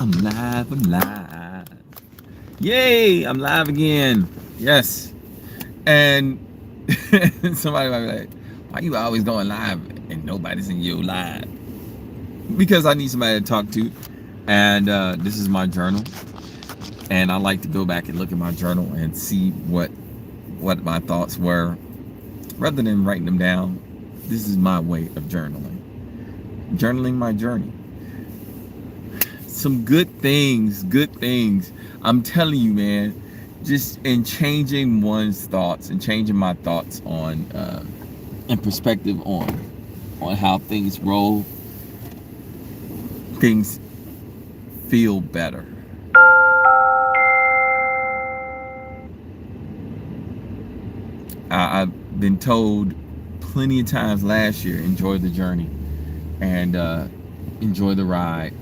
I'm live, I'm live. Yay, I'm live again. Yes. And somebody might be like, why you always going live and nobody's in your live? Because I need somebody to talk to. And this is my journal. And I like to go back and look at my journal and see what my thoughts were. Rather than writing them down, this is my way of journaling. Journaling my journey. Some good things. I'm telling you, man, just in changing one's thoughts and changing my thoughts on and perspective on how things roll, things feel better. I've been told plenty of times last year, enjoy the journey and enjoy the ride.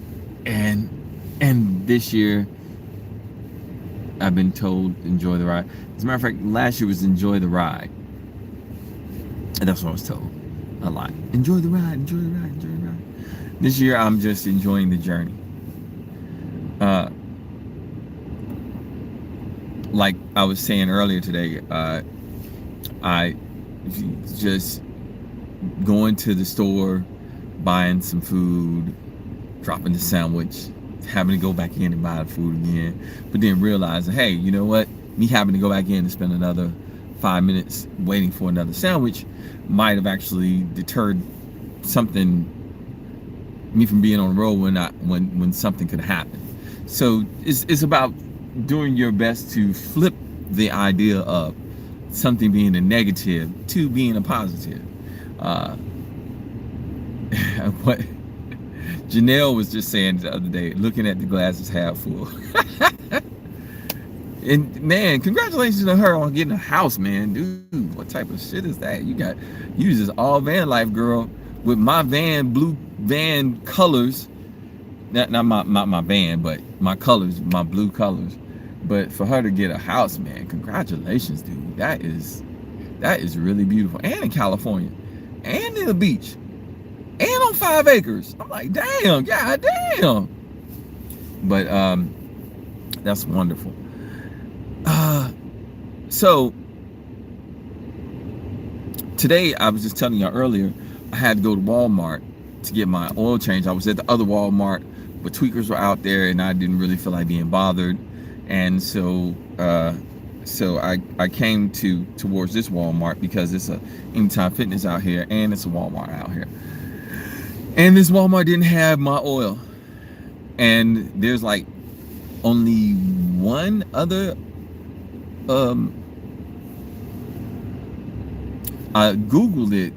And this year, I've been told enjoy the ride. As a matter of fact, last year was enjoy the ride. And that's what I was told a lot. Enjoy the ride, enjoy the ride, enjoy the ride. This year, I'm just enjoying the journey. Like I was saying earlier today, I just going to the store, buying some food, dropping the sandwich, having to go back in and buy the food again, but then realizing, hey, you know what? Me having to go back in and spend another 5 minutes waiting for another sandwich might have actually deterred me from being on the road when something could happen. So it's about doing your best to flip the idea of something being a negative to being a positive. What Janelle was just saying the other day, looking at the glasses half full. And man, congratulations to her on getting a house, man. Dude, what type of shit is that? You just all van life, girl, with my blue van colors. Not my van, but my colors, my blue colors. But for her to get a house, man, congratulations, dude. That is really beautiful. And in California, and in the beach, and on 5 acres. I'm like, damn, god damn. But that's wonderful. So today, I was just telling y'all earlier, I had to go to Walmart to get my oil change. I was at the other Walmart, but tweakers were out there, and I didn't really feel like being bothered. And so I came towards this Walmart because it's a Anytime Fitness out here, and it's a Walmart out here. And this Walmart didn't have my oil, and there's like only one other. I googled it,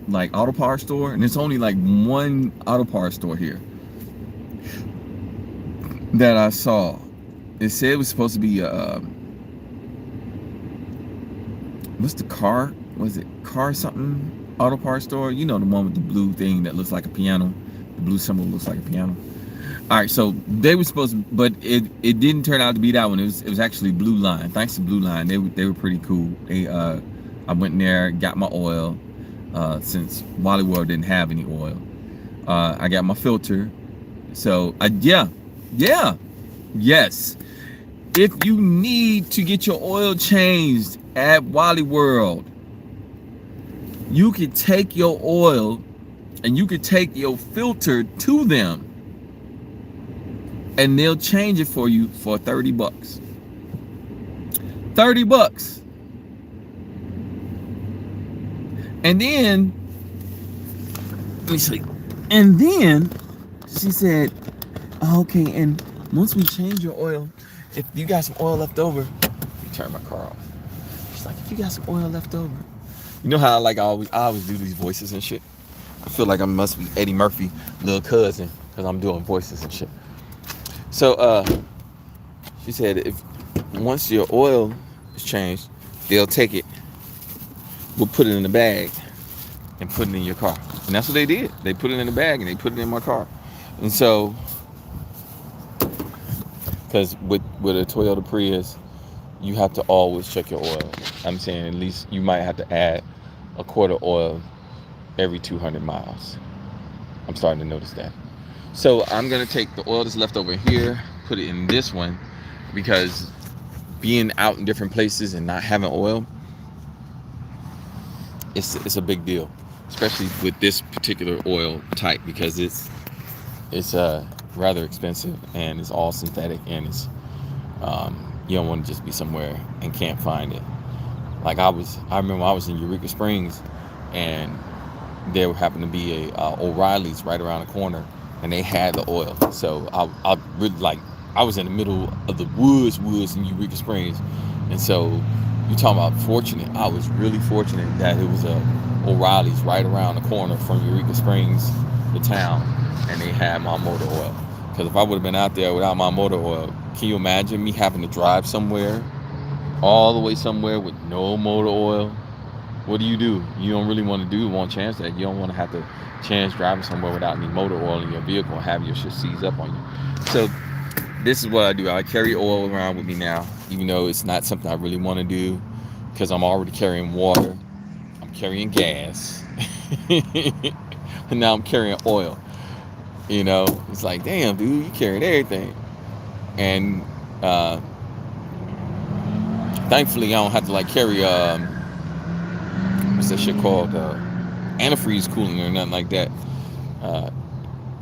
like auto parts store, and there's only like one auto parts store here that I saw. It said it was supposed to be what's the car? Was it car something? Auto parts store? You know, the one with the blue thing that looks like a piano. The blue symbol looks like a piano. All right, so they were supposed to, but it didn't turn out to be that one. It was actually Blue Line. Thanks to Blue Line, they were pretty cool. I went in there, got my oil, since Wally World didn't have any oil. I got my filter. So yes. If you need to get your oil changed at Wally World, you could take your oil and you could take your filter to them, and they'll change it for you for $30. $30. And then, let me see. And then she said, okay, and once we change your oil, if you got some oil left over, let me turn my car off. She's like, if you got some oil left over, you know how I always do these voices and shit. I feel like I must be Eddie Murphy, little cousin, because I'm doing voices and shit. So she said, if once your oil is changed, they'll take it. We'll put it in the bag and put it in your car. And that's what they did. They put it in the bag and they put it in my car. And so, because with a Toyota Prius, you have to always check your oil. I'm saying at least you might have to add a quart of oil every 200 miles. I'm starting to notice that. So I'm gonna take the oil that's left over here, put it in this one, because being out in different places and not having oil, it's a big deal, especially with this particular oil type, because it's rather expensive and it's all synthetic, and it's you don't want to just be somewhere and can't find it. Like I remember I was in Eureka Springs, and there happened to be a O'Reilly's right around the corner, and they had the oil. So I really, like, I was in the middle of the woods in Eureka Springs, and so you talking about fortunate. I was really fortunate that it was a O'Reilly's right around the corner from Eureka Springs, the town, and they had my motor oil. Because if I would have been out there without my motor oil, can you imagine me having to drive somewhere, all the way somewhere with no motor oil? What do? You don't really want to chance that. You don't want to have to chance driving somewhere without any motor oil in your vehicle and have your shit seize up on you. So this is what I do. I carry oil around with me now, even though it's not something I really want to do, because I'm already carrying water, I'm carrying gas, and now I'm carrying oil. You know, it's like, damn, dude, you carried everything. And thankfully, I don't have to like carry what's that shit called, antifreeze cooling or nothing like that.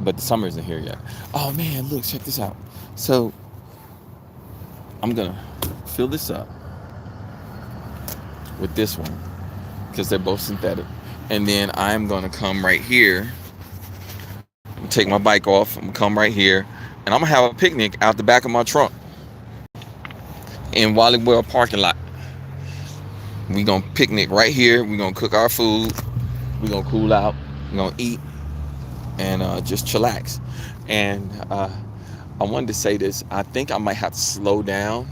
But the summer isn't here yet. Oh man, look, check this out. So I'm gonna fill this up with this one, because they're both synthetic, and then I'm gonna come right here, take my bike off, I'm gonna come right here, and I'm gonna have a picnic out the back of my trunk in Whileblk parking lot. We gonna picnic right here. We gonna cook our food. We gonna cool out. We gonna eat and just chillax. And I wanted to say this. I think I might have to slow down,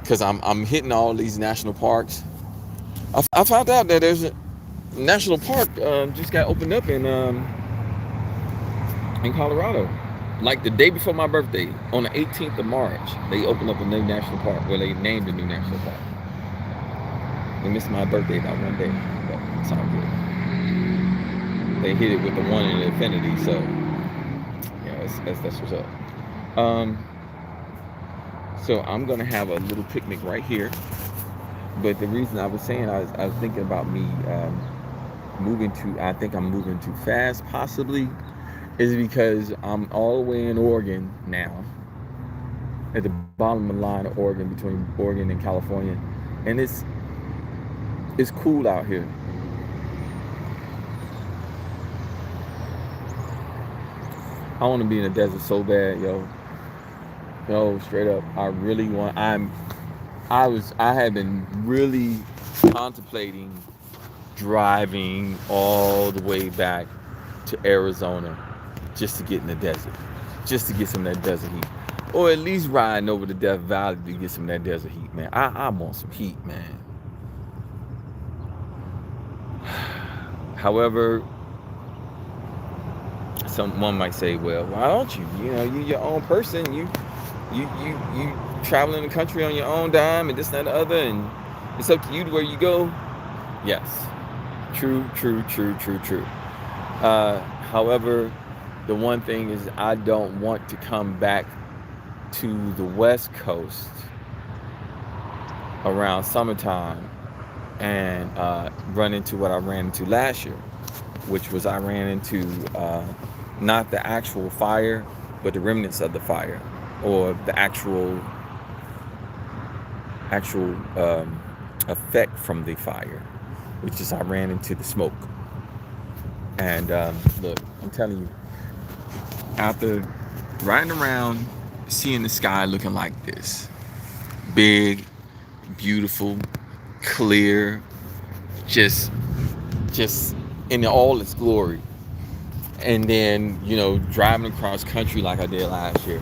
because I'm hitting all these national parks. I found out that there's a national park just got opened up in Colorado, like the day before my birthday, on the 18th of March. They opened up a new national park. Well, they named a new national park. They missed my birthday by one day, but it's all good. They hit it with the one in infinity, so yeah, that's what's up. So I'm gonna have a little picnic right here. But the reason I was saying, I was thinking about me I think I'm moving too fast, possibly, is because I'm all the way in Oregon now, at the bottom of the line of Oregon, between Oregon and California, and it's cool out here. I want to be in the desert so bad, yo. No, straight up. I had been really contemplating driving all the way back to Arizona just to get in the desert, just to get some of that desert heat, or at least riding over the Death Valley to get some of that desert heat, man. I want some heat, man. However, someone might say, well, why don't you? You know, you're your own person. You traveling the country on your own dime, and this, that, and the other, and it's up to you to where you go. Yes. True. However, the one thing is, I don't want to come back to the West Coast around summertime and run into what I ran into last year, which was I ran into not the actual fire, but the remnants of the fire, or the actual effect from the fire, which is I ran into the smoke. And look, I'm telling you, after riding around, seeing the sky looking like this, big, beautiful, clear, just in all its glory, and then, you know, driving across country like I did last year,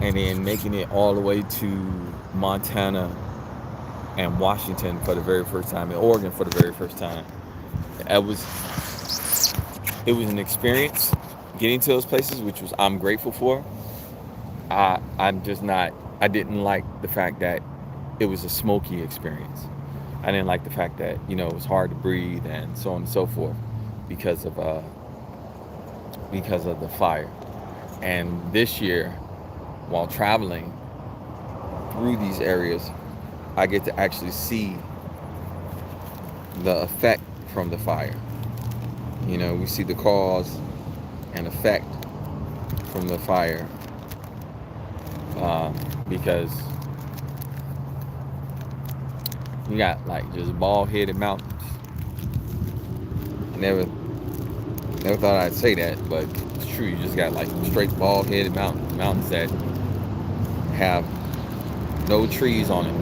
and then making it all the way to Montana and Washington for the very first time, and Oregon for the very first time. It was an experience getting to those places, which I'm grateful for. I didn't like the fact that it was a smoky experience. I didn't like the fact that, you know, it was hard to breathe and so on and so forth, because of because of the fire. And this year, while traveling through these areas, I get to actually see the effect from the fire. You know, we see the cause and effect from the fire, because you got like just bald-headed mountains. I never thought I'd say that, but it's true. You just got like straight bald-headed mountains that have no trees on it.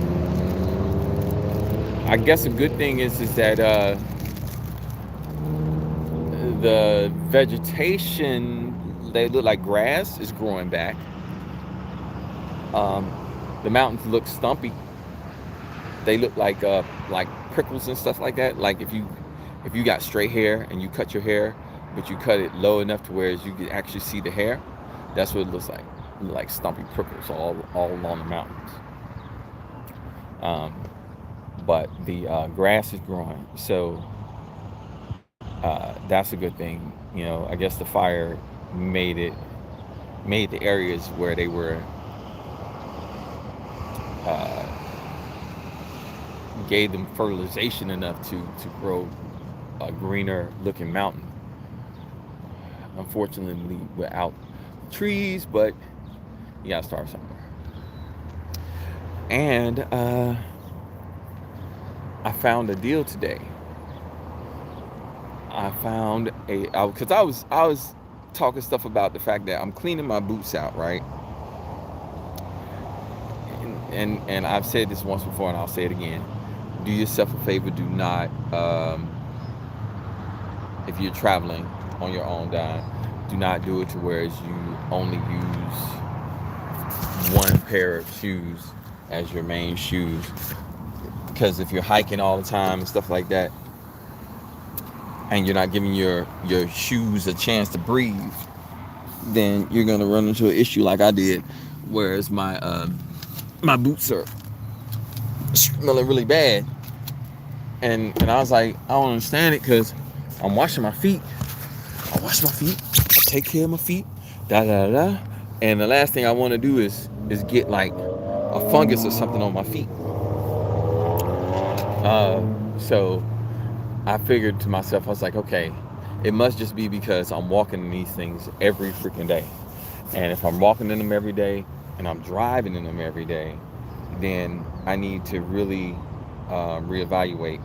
I guess a good thing is that the vegetation, they look like grass, is growing back. The mountains look stumpy. They look like prickles and stuff like that. Like if you got straight hair and you cut your hair, but you cut it low enough to where you can actually see the hair, that's what it looks like stumpy prickles all along the mountains. But the grass is growing, so that's a good thing. You know, I guess the fire made the areas where they were gave them fertilization enough to grow a greener looking mountain. Unfortunately, without trees, but you gotta start somewhere. And I found a deal today. I found because I was talking stuff about the fact that I'm cleaning my boots out, right? And I've said this once before, and I'll say it again. Do yourself a favor. Do not, if you're traveling on your own dime, do not do it to where you only use one pair of shoes as your main shoes. Because if you're hiking all the time and stuff like that, and you're not giving your shoes a chance to breathe, then you're gonna run into an issue like I did, whereas my boots are smelling really bad, and I was like, I don't understand it, because I'm washing my feet. I wash my feet, take care of my feet, and the last thing I want to do is get like a fungus or something on my feet. So I figured to myself, I was like, okay, it must just be because I'm walking in these things every freaking day. And if I'm walking in them every day and I'm driving in them every day, then I need to really reevaluate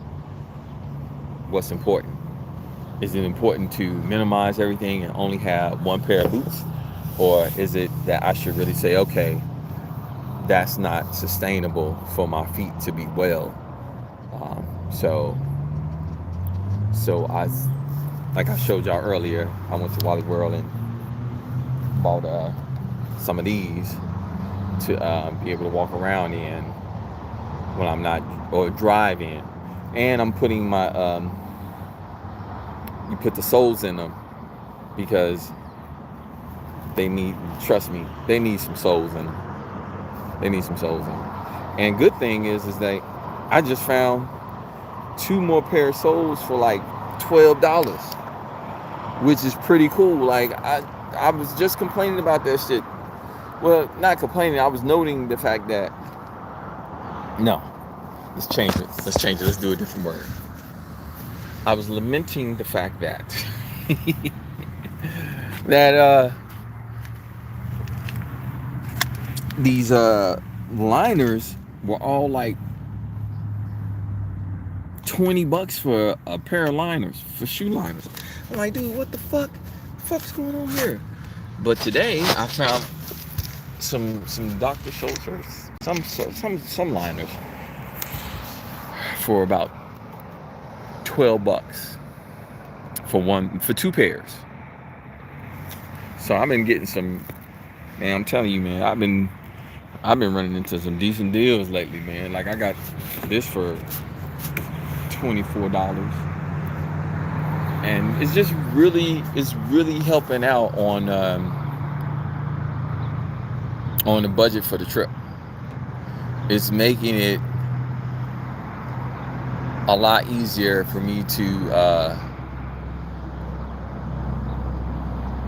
what's important. Is it important to minimize everything and only have one pair of boots? Or is it that I should really say, okay, that's not sustainable for my feet to be well? So I, like I showed y'all earlier, I went to Wally World and bought some of these to be able to walk around in when I'm not, or drive in. And I'm putting my, you put the soles in them because they need, trust me, they need some soles in them. They need some soles in them. And good thing is that I just found 2 more pair of soles for like $12, which is pretty cool. Like I was just complaining about that shit. Well, not complaining, I was noting the fact that, no, let's change it. Let's do a different word. I was lamenting the fact that that these liners were all like $20 for a pair of liners, for shoe liners. I'm like, dude, what the fuck's going on here? But today I found some Dr. Schultz's, some liners for about $12 for 2 pairs. So I've been getting some, man, I'm telling you, man, I've been running into some decent deals lately, man. Like I got this for $24, and it's just really helping out on the budget for the trip. It's making it a lot easier for me to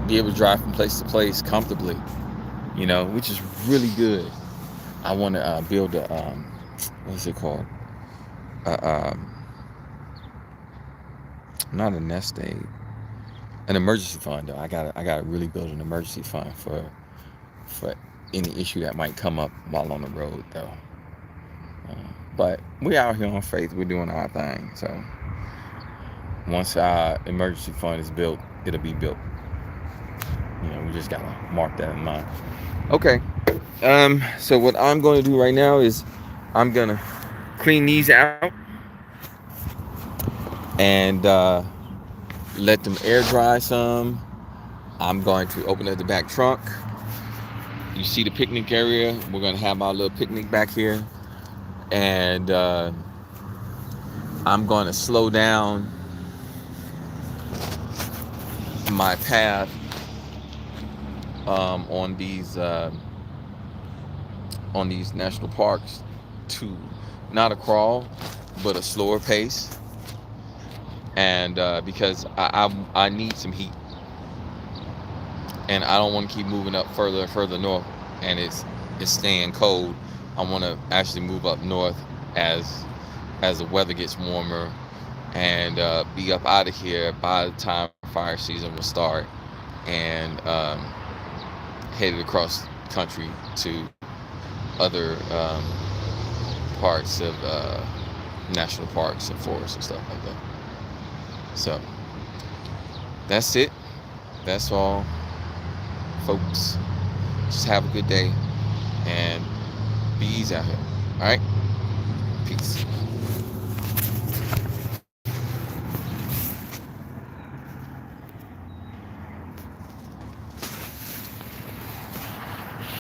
be able to drive from place to place comfortably, you know, which is really good. I want to build a what's it called? Not a nest egg, an emergency fund. Though I gotta really build an emergency fund for any issue that might come up while on the road, though. But we out here on faith. We're doing our thing. So once our emergency fund is built, it'll be built. You know, we just gotta mark that in mind. Okay. So what I'm going to do right now is I'm gonna clean these out and let them air dry some. I'm going to open up the back trunk. You see the picnic area. We're gonna have our little picnic back here, and I'm going to slow down my path on these national parks to not a crawl, but a slower pace, and because I need some heat, and I don't want to keep moving up further and further north, and it's staying cold. I want to actually move up north as the weather gets warmer, and be up out of here by the time fire season will start, and headed across country to other parts of national parks and forests and stuff like that. So that's it. That's all, folks. Just have a good day and be easy out here. All right? Peace.